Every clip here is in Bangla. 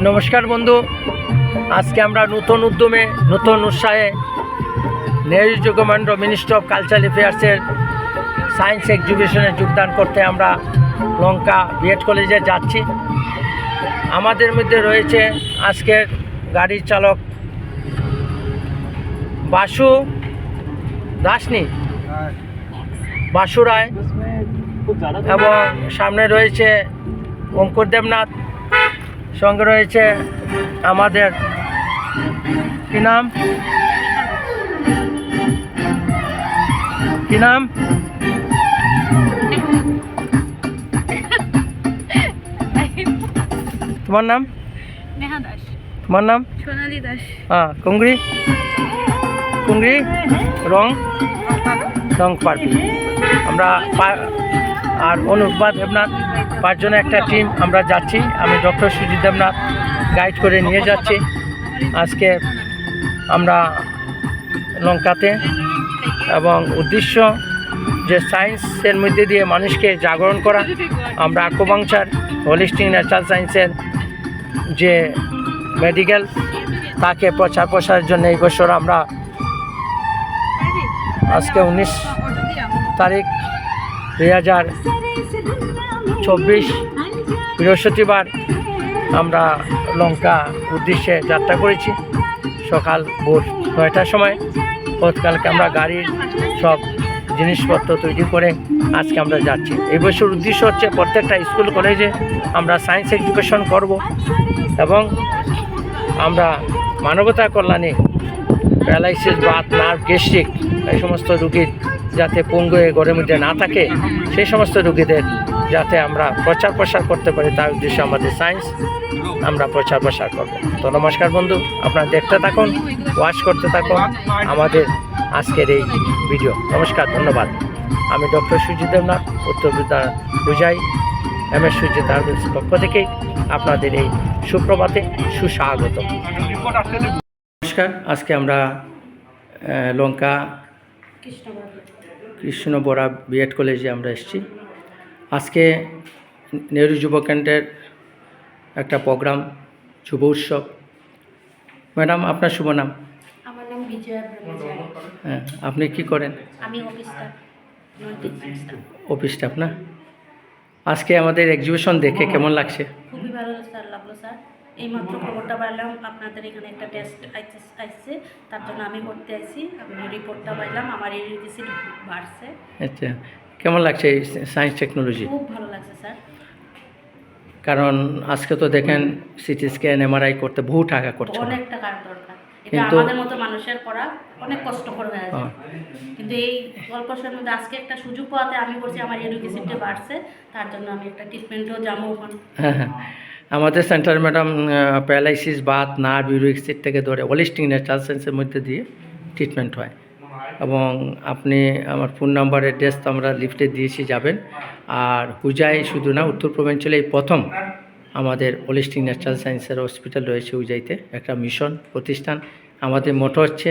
নমস্কার বন্ধু, আজকে আমরা নতুন উদ্যমে নতুন উৎসাহে নেহেরু যুগমান্ড মিনিস্ট্রি অফ কালচারাল অ্যাফেয়ার্সের সায়েন্স এক্সিবিশনে যোগদান করতে আমরা লঙ্কা বিএড কলেজে যাচ্ছি। আমাদের মধ্যে রয়েছে আজকের গাড়ির চালক বাসু দাসনি, বাসু রায়, এবং সামনে রয়েছে অঙ্কুর দেবনাথ, সঙ্গে রয়েছে আমাদের কি নাম তোমার নাম? নেহা দাস। তোমার নাম? সোনালী দাস। হ্যাঁ, কুংরি রং পার্টি। আমরা আর অনুপা দেবনাথ, পাঁচজনে একটা টিম আমরা যাচ্ছি। আমি ডক্টর সুজিত দেবনাথ গাইড করে নিয়ে যাচ্ছি। আজকে আমরা লঙ্কাতে, এবং উদ্দেশ্য যে সায়েন্সের মধ্যে দিয়ে মানুষকে জাগরণ করা। আমরা আকুপাংচার, হোলিস্টিক ন্যাচারাল সায়েন্সের যে মেডিকেল, তাকে প্রচার প্রসারের জন্য এই বছর আমরা আজকে 19 তারিখ 2024 বৃহস্পতিবার আমরা লঙ্কা উদ্দেশ্যে যাত্রা করেছি সকাল ভোর 9টার সময়। গতকালকে আমরা গাড়ির সব জিনিসপত্র তৈরি করে আজকে আমরা যাচ্ছি। এই বছর উদ্দেশ্য হচ্ছে প্রত্যেকটা স্কুল কলেজে আমরা সায়েন্স এডুকেশন করব, এবং আমরা মানবতা কল্যাণে প্যারালাইসিস, বাত, নার্ভ, গ্যাস্ট্রিক এই সমস্ত রুগীর যাতে পঙ্গু ঘরের মধ্যে না থাকে, সেই সমস্ত রুগীদের যাতে আমরা প্রচার প্রসার করতে পারি, তার উদ্দেশ্যে আমাদের সায়েন্স আমরা প্রচার প্রসার করব। তো নমস্কার বন্ধু, আপনারা দেখতে থাকুন, ওয়াচ করতে থাকুন আমাদের আজকের এই ভিডিও। নমস্কার, ধন্যবাদ। আমি ডক্টর সুজিত দেবনাথ, উত্তর বিদ্যালয় বুঝাই MS সুজিত আর্বিলস পক্ষ থেকে আপনাদের এই সুপ্রভাতে সুস্বাগত। নমস্কার, আজকে আমরা লঙ্কা কৃষ্ণ বরা বিএড কলেজে আমরা এসেছি। আজকে নেহেরু যুব কেন্দ্রের একটা প্রোগ্রাম, যুব উৎসব। ম্যাডাম, আপনার শুভ নাম? আমার নাম বিজয়া ব্রহ্মচারী। হ্যাঁ, আপনি কি করেন? আমি অফিস স্টাফ না? আজকে আমাদের এক্সিবিশন দেখে কেমন লাগছে? খুবই ভালো লাগলো স্যার। এইমাত্র খবরটা পাইলাম আপনাদের এখানে একটা টেস্ট আসছে, তার জন্য আমি করতে আসি। আমি রিপোর্টটা পাইলাম, আমার এই রিসিট বাড়ছে। আচ্ছা, কেমন লাগছে এই সায়েন্স টেকনোলজি? খুব ভালো লাগছে স্যার। কারণ আজকে তো দেখেন সিটি স্ক্যান, MRI করতে বহু টাকা করছে, অনেক টাকার দরকার। এটা আমাদের মতো মানুষের করা অনেক কষ্টকর হয়ে যায়, কিন্তু এই অল্প সময়ের মধ্যে আজকে একটা সুযোগ পাওয়াতে আমি করছি, আমার এই রিসিটটা বাড়ছে, তার জন্য আমি একটা ট্রিটমেন্টও যাবো ওখানে। হ্যাঁ, আমাদের centre madam paralysis, Baat, nerve, uric acid থেকে ধরে হোলিস্টিক ন্যাচারাল সায়েন্সের মধ্যে দিয়ে ট্রিটমেন্ট হয়। এবং আপনি আমার ফোন নাম্বার, অ্যাড্রেস তো আমরা লিফটে দিয়েছি, যাবেন। আর হুজাই শুধু না, উত্তর পূর্বাঞ্চলে এই প্রথম আমাদের হোলিস্টিক ন্যাচারাল সায়েন্সের হসপিটাল রয়েছে হুজাইতে, একটা মিশন প্রতিষ্ঠান। আমাদের মোটো হচ্ছে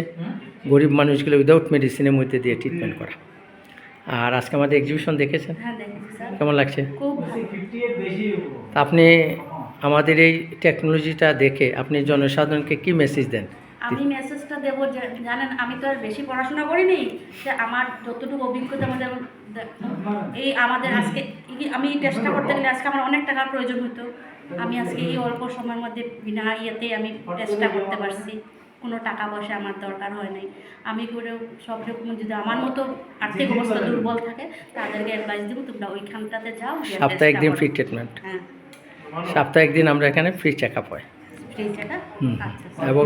গরিব মানুষগুলো উইদাউট মেডিসিনের মধ্যে দিয়ে ট্রিটমেন্ট করা। আর আজকে আমাদের এক্সিবিশন দেখেছেন, কেমন লাগছে? আপনি আমাদের এই টেকনোলজিটা দেখে আপনি জনসাধারণকে কি মেসেজ দেন? আমি মেসেজটা দেবো, জানেন আমি তো আর বেশি পড়াশোনা করিনি, যে আমার যতটুকু অভিজ্ঞতা আমাদের এই আমাদের আজকে আমি এই টেস্টটা করতে গেলে আজকে আমার অনেক টাকার প্রয়োজন হতো। আমি আজকে এই অল্প সময়ের মধ্যে বিনা ইয়েতেই আমি টেস্টটা করতে পারছি, কোনো টাকা পয়সা আমার দরকার হয় নাই। আমি করে সব রকম, যদি আমার মতো আর্থিক অবস্থা দুর্বল থাকে তাদেরকে অ্যাডভাইস দেবো, তোমরা ওইখানটাতে যাও। সপ্তাহে একদিন ফ্রি ট্রিটমেন্ট, হ্যাঁ, সপ্তাহে একদিন আমরা এখানে ফ্রি চেক আপ হয়। আচ্ছা, এবং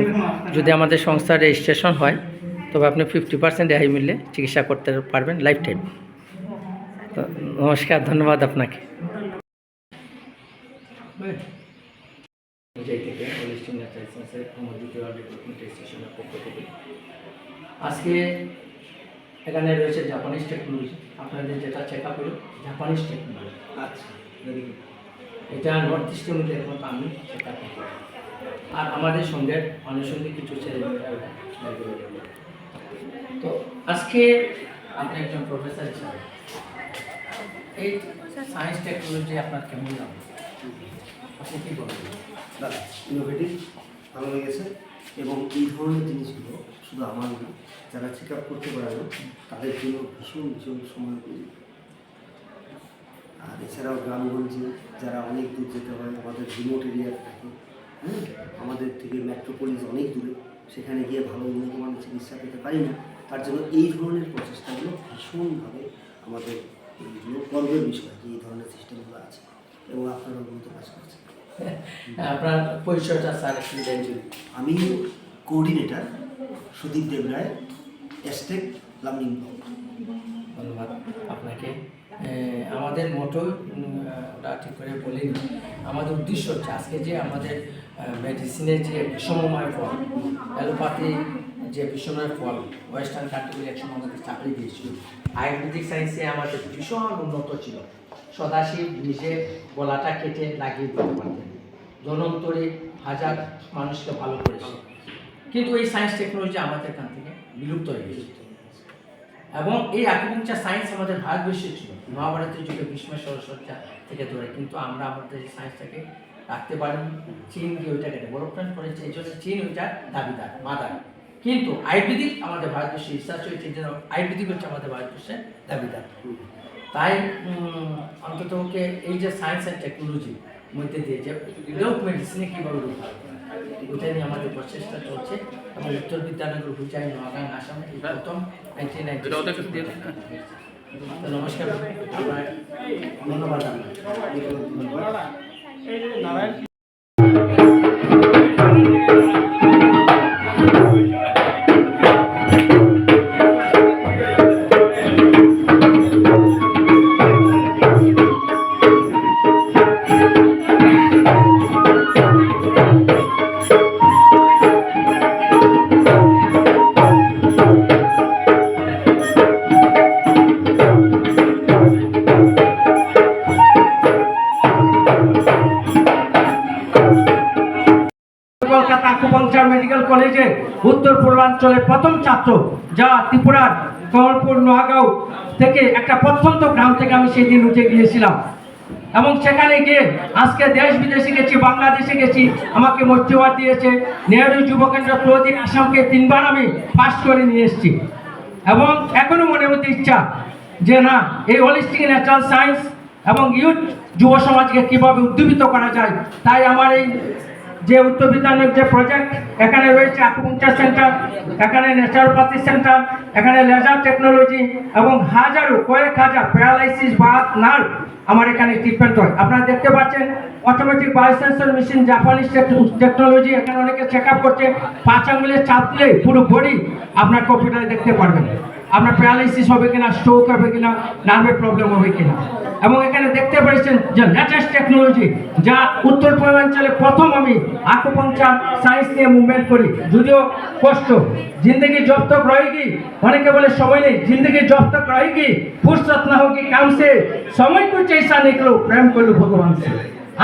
যদি আমাদের সংস্থার রেজিস্ট্রেশন হয় তবে আপনি 50% রেহাই মূল্যে চিকিৎসা করতে পারবেন লাইফ টাইম। তো নমস্কার, ধন্যবাদ আপনাকে। আজকে এখানে রয়েছে জাপানিজ টেকনোলজি, আপনাদের যেটা চেক আপ হলো জাপানিজ টেকনোলজি। আচ্ছা, এটা নর্থ ইস্টের মধ্যে এখন আমি চেক আপ করি। আর আমাদের সঙ্গে আনুষঙ্গিক কিছু ছেলে, তো আজকে আপনি একজন প্রফেসর হিসাবে এই সায়েন্স টেকনোলজি আপনার কেমন লাগে? আপনি কী বলবেন? দাদা ইনোভেটিভ ভালো লেগেছে এবং এই ধরনের জিনিসগুলো শুধু আমার না, যারা চেক আপ করতে পারে না তাদের জন্য ভীষণ ভীষণ সময় করি। আর এছাড়াও গ্রামগঞ্জে যারা অনেক দূর যেতে হয়, আমাদের রিমোট এরিয়াতে থাকে, হ্যাঁ, আমাদের থেকে মেট্রোপলিস অনেক দূরে, সেখানে গিয়ে ভালো উন্নত মানের চিকিৎসা পেতে পারি না, তার জন্য এই ধরনের প্রচেষ্টাগুলো ভীষণভাবে আমাদের এইগুলো গর্বের বিষয় যে এই ধরনের সিস্টেমগুলো আছে এবং আপনারা উন্নত কাজ করছেন। আপনার পরিচয়টা স্যার একটু দেন যদি। আমি কোঅর্ডিনেটর সুদীপ দেবরায়, এস্টেক লার্নিং ব্লক। ধন্যবাদ আপনাকে। আমাদের মোটো ওটা ঠিক করে বলিনি। আমাদের উদ্দেশ্য হচ্ছে আজকে যে আমাদের মেডিসিনের যে বিষমময় ফল, অ্যালোপ্যাথি যে বিষময় ফল ওয়েস্টার্ন কান্ট্রিগুলি একসময় আমাদের চাকরি দিয়েছিল, আয়ুর্বেদিক সায়েন্সে আমাদের ভীষণ উন্নত ছিল। সদাশিব নিজে গলাটা কেটে লাগিয়ে দিতে পারতেন, জনন্তরে হাজার মানুষকে ভালো করেছে। কিন্তু এই সায়েন্স টেকনোলজি আমাদের এখান থেকে বিলুপ্ত হয়ে গেছে। এবং এই আকুপাঙ্কচার সায়েন্স আমাদের ভারতবর্ষে ছিল মহাভারতের যুগে ভীষ্মের সরসজ্জা থেকে ধরে, কিন্তু আমরা আমাদের এই সায়েন্সটাকে রাখতে পারিনি। চীন গিয়ে ওইটাকে ডেভেলপমেন্ট করেছে, এই জন্য চীন ওইটার দাবিদার মাদার। কিন্তু আয়ুর্বেদিক আমাদের ভারতবর্ষে রিসার্চ হয়েছে, এই জন্য আয়ুর্বেদিক হচ্ছে আমাদের ভারতবর্ষের দাবিদার। তাই অন্তত ওকে এই যে সায়েন্স অ্যান্ড টেকনোলজির মধ্যে দিয়ে যে লোক মেডিসিনে কীভাবে রূপায়ণ করা, ওইটা নিয়ে আমাদের প্রচেষ্টা চলছে। এবং উত্তর বিদ্যানগর, হুচাই, নোয়াগাঁ, আসামে এই প্রথম 1996। নমস্কার, আপনার ধন্যবাদ। কলকাতা আকুপাঙ্কচার মেডিকেল কলেজে উত্তর পূর্বাঞ্চলের প্রথম ছাত্র, যা ত্রিপুরার কমলপুর নোয়াগাঁও থেকে একটা প্রত্যন্ত গ্রাম থেকে আমি সেই দিন উঠে গিয়েছিলাম। এবং সেখানে গিয়ে আজকে দেশ বিদেশে গেছি, বাংলাদেশে গেছি, আমাকে মর্যাদা দিয়েছে। নেহেরু যুব কেন্দ্র প্রতি আসামকে 3বার আমি পাস করে নিয়ে এসেছি। এবং এখনো মনে হতে ইচ্ছা যে না, এই হোলিস্টিক ন্যাচারাল সায়েন্স এবং ইউথ যুব সমাজকে কীভাবে উদ্দীপিত করা যায়। তাই আমার এই যে উত্তর বিদ্যানগর যে প্রজেক্ট, এখানে রয়েছে আকুপাঙ্কচার সেন্টার, এখানে ন্যাচারোপ্যাথি সেন্টার, এখানে লেজার টেকনোলজি এবং কয়েক হাজার প্যারালাইসিস বা নার্ভ আমার এখানে ট্রিটমেন্ট হয়। আপনারা দেখতে পাচ্ছেন automatic biosensor machine, Japanese technology. এখানে অনেকে চেক আপ করছে, 5 আঙুলের চাপ দিলে পুরো বডি আপনার কম্পিউটারে দেখতে পারবেন আপনার প্যারালাইসিস হবে কিনা, স্ট্রোক হবে কিনা, নার্ভের প্রবলেম হবে কিনা। এবং এখানে দেখতে পাচ্ছেন যে লেটেস্ট টেকনোলজি, যা উত্তর পূর্বাঞ্চলে প্রথম আমি আকুপাঙ্কচার সায়েন্স নিয়ে মুভমেন্ট করি। যদিও কষ্ট, जिंदगी जब तक रहेगी, অনেকে বলে সময় নেই, जिंदगी जब तक रहेगी फुर्सत ना होगी काम से, समय को जैसा निकलो प्रेम করলো ভগবান से।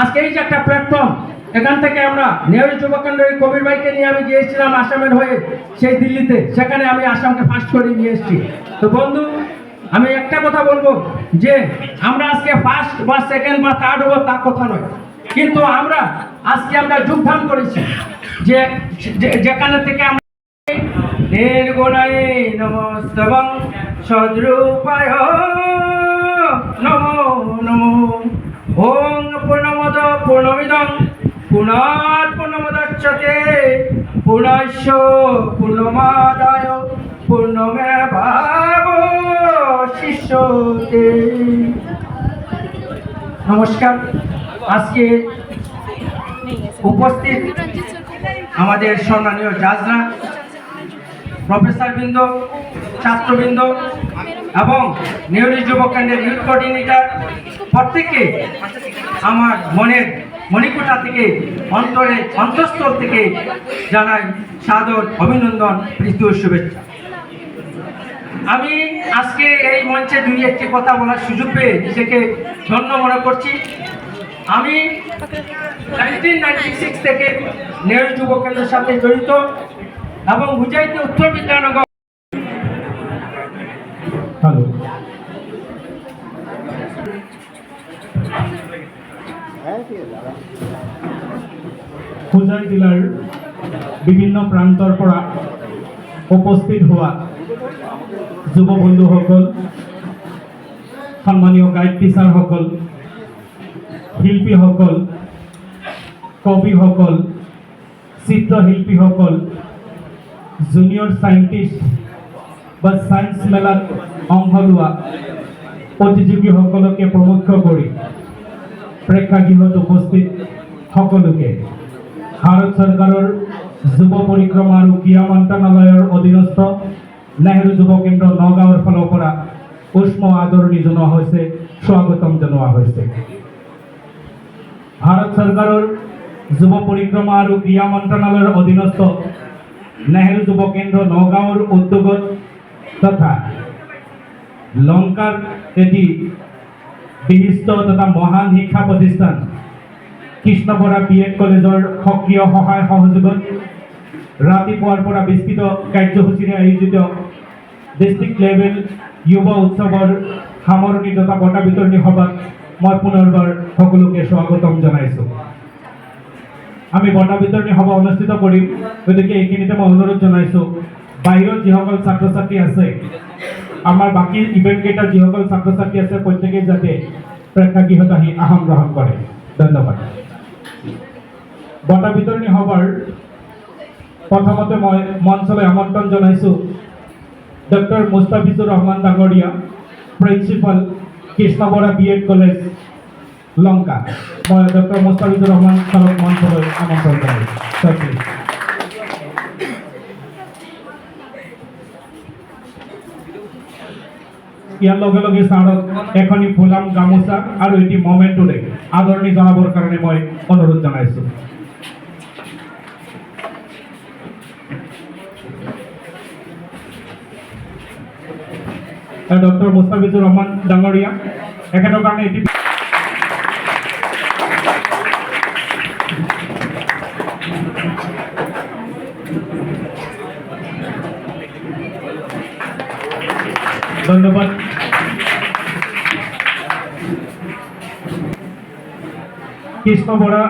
আজকে এই যে একটা প্ল্যাটফর্ম, এখান থেকে আমরা নেহেরু যুব কেন্দ্রের কবির ভাইকে নিয়ে আমি গিয়েছিলাম আসামের হয়ে সেই দিল্লিতে, সেখানে আমি আসামকে ফার্স্ট করে নিয়ে এসেছি। তো বন্ধু, আমি একটা কথা বলবো যে আমরা আজকে ফার্স্ট বা সেকেন্ড বা থার্ড হবো তা কথা নয়, কিন্তু আমরা আজকে আমরা যোগদান করেছি যে যেখানে থেকে আমরা নির্গুণায় নমস্তবং সদ্রূপায় নমো নমো ওং পূর্ণমদ পূর্ণমিদং পুনঃ পূর্ণমুদচ্যতে পুনশ্চ পূর্ণমাদায় পূর্ণমেবাবশিষ্যতে। নমস্কার। আজকে উপস্থিত আমাদের সম্মানীয় জাজরা, প্রফেসর বৃন্দ, ছাত্রবৃন্দ এবং নেহেরু যুব কেন্দ্রের ইউথ কোঅর্ডিনেটর, প্রত্যেককে আমার মনের মণিকোঠা থেকে, অন্তঃস্থল থেকে জানাই সাদর অভিনন্দন, প্রীতি ও শুভেচ্ছা। আমি আজকে এই মঞ্চে 2-1টি কথা বলার সুযোগ পেয়ে নিজেকে ধন্য মনে করছি। আমি 1996 থেকে নেহেরু যুব কেন্দ্রের সাথে জড়িত এবং হুচাইতে উত্তর বিদ্যানগর। হ্যালো। হোজাই জিলাৰ বিভিন্ন প্ৰান্তৰ পৰা উপস্থিত হোৱা যুৱ বন্ধুসকল, সন্মানীয় গাইড টিচাৰসকল, শিল্পীসকল, কবিসকল, চিত্ৰশিল্পীসকল, জুনিয়ৰ চাইণ্টিষ্ট বা ছায়েন্স মেলাত অংশ লোৱা প্ৰতিযোগীসকলকে প্ৰমুখ্য কৰি প্ৰেক্ষাগৃহত উপস্থিত সকলোকে ভাৰত চৰকাৰৰ যুৱ পৰিক্ৰমা আৰু ক্ৰীড়া মন্ত্ৰালয়ৰ অধীনস্থ নেহৰু যুৱ কেন্দ্ৰ নগাঁৱৰ ফালৰ পৰা উষ্ম আদৰণি জনোৱা হৈছে, স্বাগতম জনোৱা হৈছে। ভাৰত চৰকাৰৰ যুৱ পৰিক্ৰমা আৰু ক্ৰীড়া মন্ত্ৰালয়ৰ অধীনস্থ নেহৰু যুৱ কেন্দ্ৰ নগাঁৱৰ উদ্যোগত তথা লংকাৰ এটি বিশিষ্ট তথা মহান শিক্ষা প্ৰতিষ্ঠান কৃষ্ণ বৰা BEd কলেজৰ সক্ৰিয় সহায় সহযোগত ৰাতিপুৱাৰ পৰা বিস্তৃত কাৰ্যসূচীৰে আয়োজিত ডিষ্ট্ৰিক্ট লেভেল যুৱ উৎসৱৰ সামৰণি তথা বঁটা বিতৰণী সভাত মই পুনৰবাৰ সকলোকে স্বাগতম জনাইছোঁ। আমি বঁটা বিতৰণী সভা অনুষ্ঠিত কৰিম, গতিকে এইখিনিতে মই অনুৰোধ জনাইছোঁ বাহিৰত যিসকল ছাত্ৰ ছাত্ৰী আছে, আমাৰ বাকী ইভেণ্ট কেইটা যিসকল ছাত্ৰ ছাত্ৰী আছে প্ৰত্যেকেই যাতে প্ৰেক্ষাগৃহত আহি আসন গ্ৰহণ কৰে। ধন্যবাদ। বঁটা বিতৰণী সভাৰ প্ৰথমতে মই মঞ্চলৈ আমন্ত্ৰণ জনাইছোঁ ডক্টৰ মুস্তাফিজুৰ ৰহমান ডাঙৰীয়া, principal Krishna Bora BEd college Lanka. মই ডক্টৰ মুস্তাফিজুৰ ৰহমান ছাৰক মঞ্চলৈ আমন্ত্ৰণ জনাইছোঁ। ইয়াৰ লগে লগে ছাৰক এখনি ফুলাম গামোচা আৰু এটি মমেণ্টোৰে আদৰণি জনাবৰ কাৰণে মই অনুৰোধ জনাইছোঁ। ডক্টৰ মুস্তাফিজুৰ ৰহমান ডাঙৰীয়া, এখেতৰ কাৰণে এটি ধন্যবাদ। কৃষ্ণ বৰা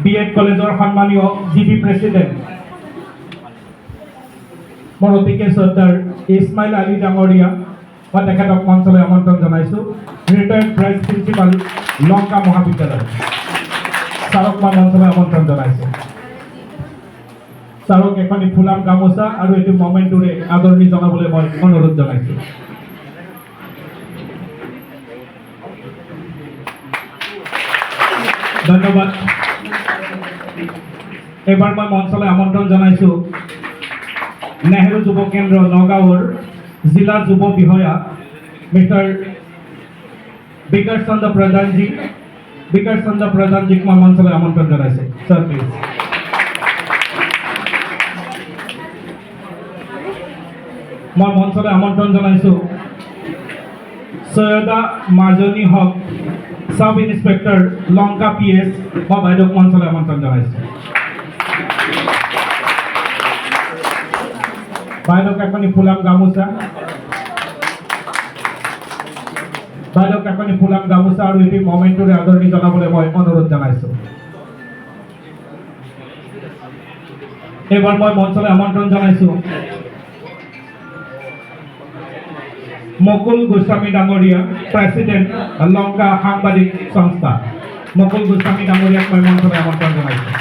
BEd কলেজৰ সন্মানীয় GB প্ৰেচিডেণ্ট মোৰ অতিকে শ্ৰদ্ধাৰ ইছমাইল আলী ডাঙৰীয়া, মই তেখেতক মঞ্চলৈ আমন্ত্ৰণ জনাইছোঁ। ৰিটায়াৰ্ড ভাইচ প্ৰিন্সিপাল লংকা মহাবিদ্যালয়, ছাৰক মই মঞ্চলৈ আমন্ত্ৰণ জনাইছোঁ। ছাৰক এখনি ফুলাম গামোচা আৰু এটি মমেণ্টোৰে আদৰণি জনাবলৈ মই অনুৰোধ জনাইছোঁ। ধন্যবাদ। এবাৰ মই মঞ্চলৈ আমন্ত্ৰণ জনাইছোঁ নেহৰু যুৱ কেন্দ্ৰ নগাঁৱৰ জিলা যুৱ বিষয়া মিষ্টাৰ বিকাশ চন্দ্ৰ প্ৰধানজী। বিকাশ চন্দ্ৰ প্ৰধানজীক মই মঞ্চলৈ আমন্ত্ৰণ জনাইছোঁ। Sir please. মই মঞ্চলৈ আমন্ত্ৰণ জনাইছোঁ সৈয়দা মাজনী হক, সাব ইন্সপেক্টৰ লংকা PS। মই বাইদেউক মঞ্চলৈ আমন্ত্ৰণ জনাইছোঁ। বাইদেউক এখনি ফুলাম গামোচা, বাইদেউক এখনি ফুলাম গামোচা আৰু এটি মমেণ্টোৰে আদৰণি জনাবলৈ মই অনুৰোধ জনাইছোঁ। এইবাৰ মই মঞ্চলৈ আমন্ত্ৰণ জনাইছোঁ মুকুল গোস্বামী ডাঙৰীয়া, প্ৰেচিডেণ্ট লংকা সাংবাদিক সংস্থা। মুকুল গোস্বামী ডাঙৰীয়াক মই মঞ্চলৈ আমন্ত্ৰণ জনাইছোঁ।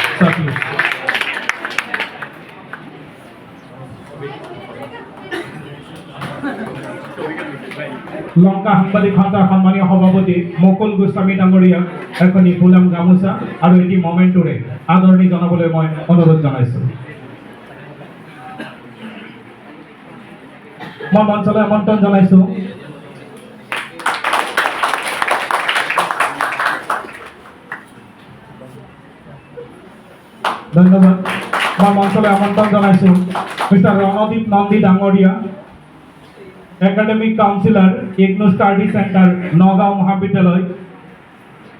লংকা সাংবাদিক সন্থাৰ সন্মানীয় সভাপতি মুকুল গোস্বামী ডাঙৰীয়াক এখনি ফুলাম গামোচা আৰু এটি মমেণ্টোৰে আদৰণি জনাবলৈ মই অনুৰোধ জনাইছোঁ। মই মঞ্চলৈ আমন্ত্ৰণ জনাইছোঁ ধন্যবাদ। মই মঞ্চলৈ আমন্ত্ৰণ জনাইছোঁ মিষ্টাৰ ৰণদীপ নন্দী ডাঙৰীয়া, academic counsellor IGNOU study centre Nagaon মহাবিদ্যালয়।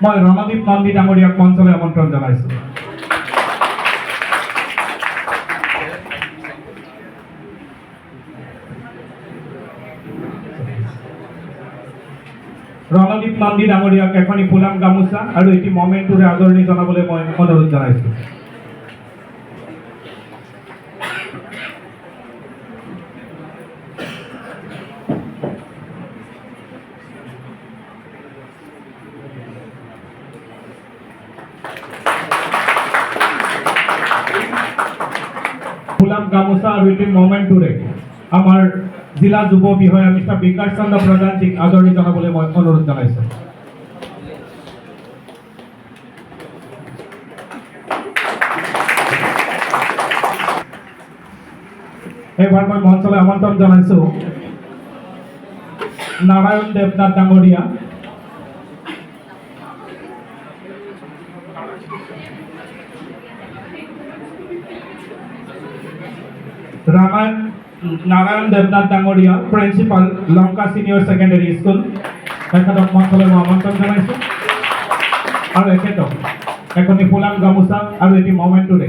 মই ৰণদীপ নন্দী ডাঙৰীয়াক মঞ্চলৈ আমন্ত্ৰণ জনাইছোঁ। ৰণদীপ নন্দী ডাঙৰীয়াক এখনি ফুলাম গামোচা আৰু এটি মমেণ্টোৰে আদৰণি জনাবলৈ মই অনুৰোধ জনাইছোঁ। ফুলাম গামোচা আৰু এটি মমেণ্ট টুৰে আমাৰ জিলা যুৱ বিষয়া মিষ্টাৰ বিকাশ চন্দ্ৰ প্ৰধানজীক আদৰণি জনাবলৈ মই অনুৰোধ জনাইছোঁ। এইবাৰ মই মঞ্চলৈ আমন্ত্ৰণ জনাইছোঁ নাৰায়ণ দেৱনাথ ডাঙৰীয়া, নারায়ণ দেৱনাথ ডাঙৰীয়া, প্ৰিন্সিপাল লংকা ছিনিয়ৰ ছেকেণ্ডেৰী স্কুল, তেখেতক মঞ্চলৈ মই আমন্ত্ৰণ জনাইছোঁ আৰু এখেতক এখনি ফুলাম গামোচা আৰু এটি মমেণ্টৰে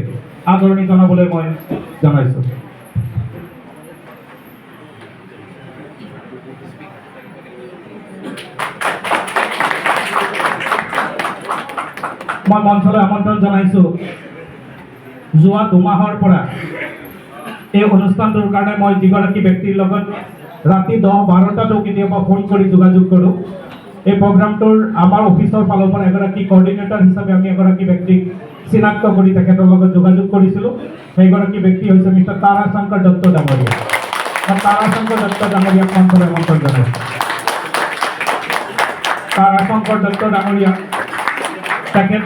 আদৰণি জনাবলৈ মই জনাইছোঁ। মই মঞ্চলৈ আমন্ত্ৰণ জনাইছোঁ যোৱা 2 মাহৰ পৰা এই অনুষ্ঠানটোৰ কাৰণে মই যিগৰাকী ব্যক্তিৰ লগত ৰাতি 10-12টাতো কেতিয়াবা ফোন কৰি যোগাযোগ কৰোঁ। এই প্ৰগ্ৰামটোৰ আমাৰ অফিচৰ ফালৰ পৰা এগৰাকী কোঅৰ্ডিনেটৰ হিচাপে আমি এগৰাকী ব্যক্তিক চিনাক্ত কৰি তেখেতৰ লগত যোগাযোগ কৰিছিলোঁ। সেইগৰাকী ব্যক্তি হৈছে মিষ্টাৰ তাৰাশংকৰ দত্ত ডাঙৰীয়া। তাৰাশংকৰ দত্ত ডাঙৰীয়াক মঞ্চলৈ আমন্ত্ৰণ জনাইছোঁ। তাৰাশংকৰ দত্ত ডাঙৰীয়া তেখেত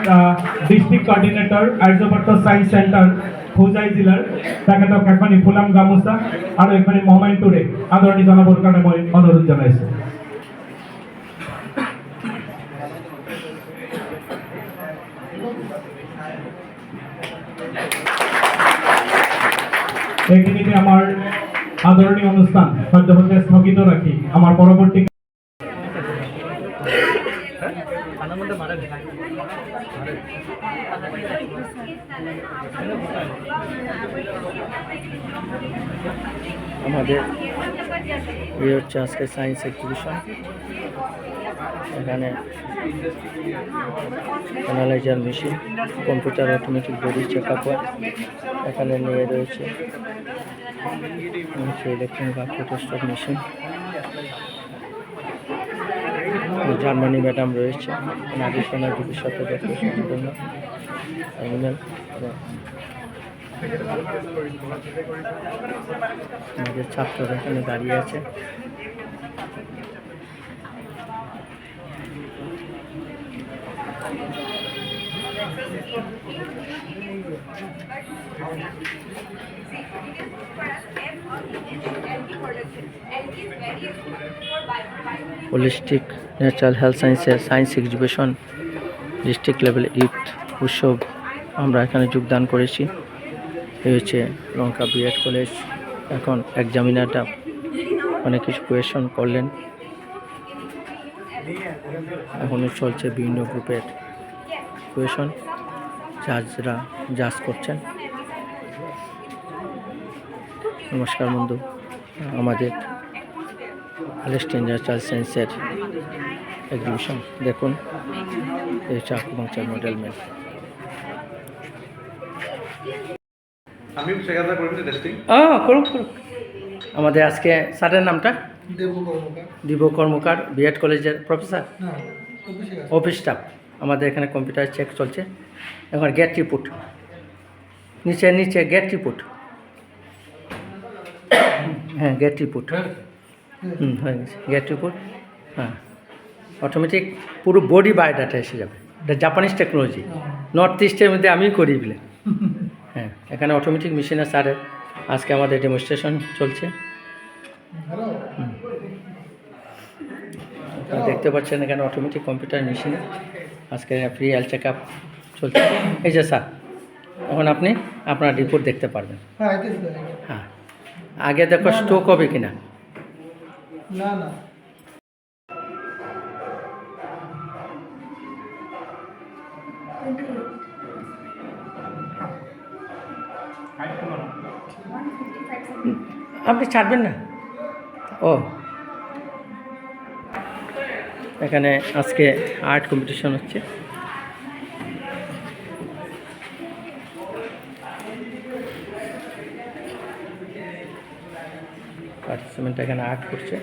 district coordinator Aryabhatta science centre Hojai জিলাৰ, তেখেতক এখনি ফুলাম গামোচা আৰু এখনি মমেণ্টৰে আদৰণি জনাবৰ কাৰণে মই অনুৰোধ জনাইছোঁ। এইখিনিতে আমাৰ আদৰণি অনুষ্ঠান সদ্যহতে স্থগিত ৰাখি আমাৰ পৰৱৰ্তী আমাদের এই হচ্ছে আজকে সায়েন্স এক্সিবিশন। এখানে analyser machine, computer automatic body check up হয় এখানে নিয়ে রয়েছে। ইলেকট্রনিক ফটোস্টপ মেশিন, জার্মানি ম্যাডাম রয়েছে, নারীসোনার ভবিষ্যতে দেখতে সম্পূর্ণ টার্মিনাল। আমাদের ছাত্ররা এখানে দাঁড়িয়ে আছে। হোলিস্টিক ন্যাচারাল হেলথ সায়েন্সের science exhibition district level youth উৎসব আমরা এখানে যোগদান করেছি। এই হচ্ছে লঙ্কা বিএড কলেজ। এখন এক্সামিনারটা অনেক কিছু কোয়েশন করলেন, এখনও চলছে বিভিন্ন গ্রুপের কোয়েশন, জাজরা জাজ করছেন। নমস্কার বন্ধু, আমাদের প্যালেস্টাইন ন্যাচারাল সায়েন্সের এক্সিবিশন দেখুন। এই হচ্ছে আকুপাংচার মডেল ম্যান। আমি সেখানে করি টেস্টিং। করুক করুক। আমাদের আজকে স্যারের নামটা দেব কর্মকার, বিএড কলেজের প্রফেসর, অফিস স্টাফ। আমাদের এখানে কম্পিউটার চেক চলছে। এখন গেট রিপোর্ট, নিচে নিচে গেট রিপোর্ট। হ্যাঁ গেট রিপোর্ট, হয়ে গেছে গেট রিপোর্ট। হ্যাঁ অটোমেটিক পুরো বডি বায়োডাটা এসে যাবে। এটা জাপানিজ টেকনোলজি, নর্থ ইস্টের মধ্যে আমিই করি বলে। হ্যাঁ এখানে অটোমেটিক মেশিনের স্যারের আজকে আমাদের ডেমনস্ট্রেশন চলছে। দেখতে পাচ্ছেন এখানে অটোমেটিক কম্পিউটার মেশিনে আজকে ফ্রি হেলথ চেক আপ চলছে। এই যে স্যার, এখন আপনি আপনার রিপোর্ট দেখতে পারবেন। হ্যাঁ আগে দেখো স্ট্রোক হবে কিনা। না না আপনি ছাড়বেন না। ও এখানে আজকে আর্ট কম্পিটিশন হচ্ছে। পার্টিসিপেন্ট এখানে আর্ট করছে।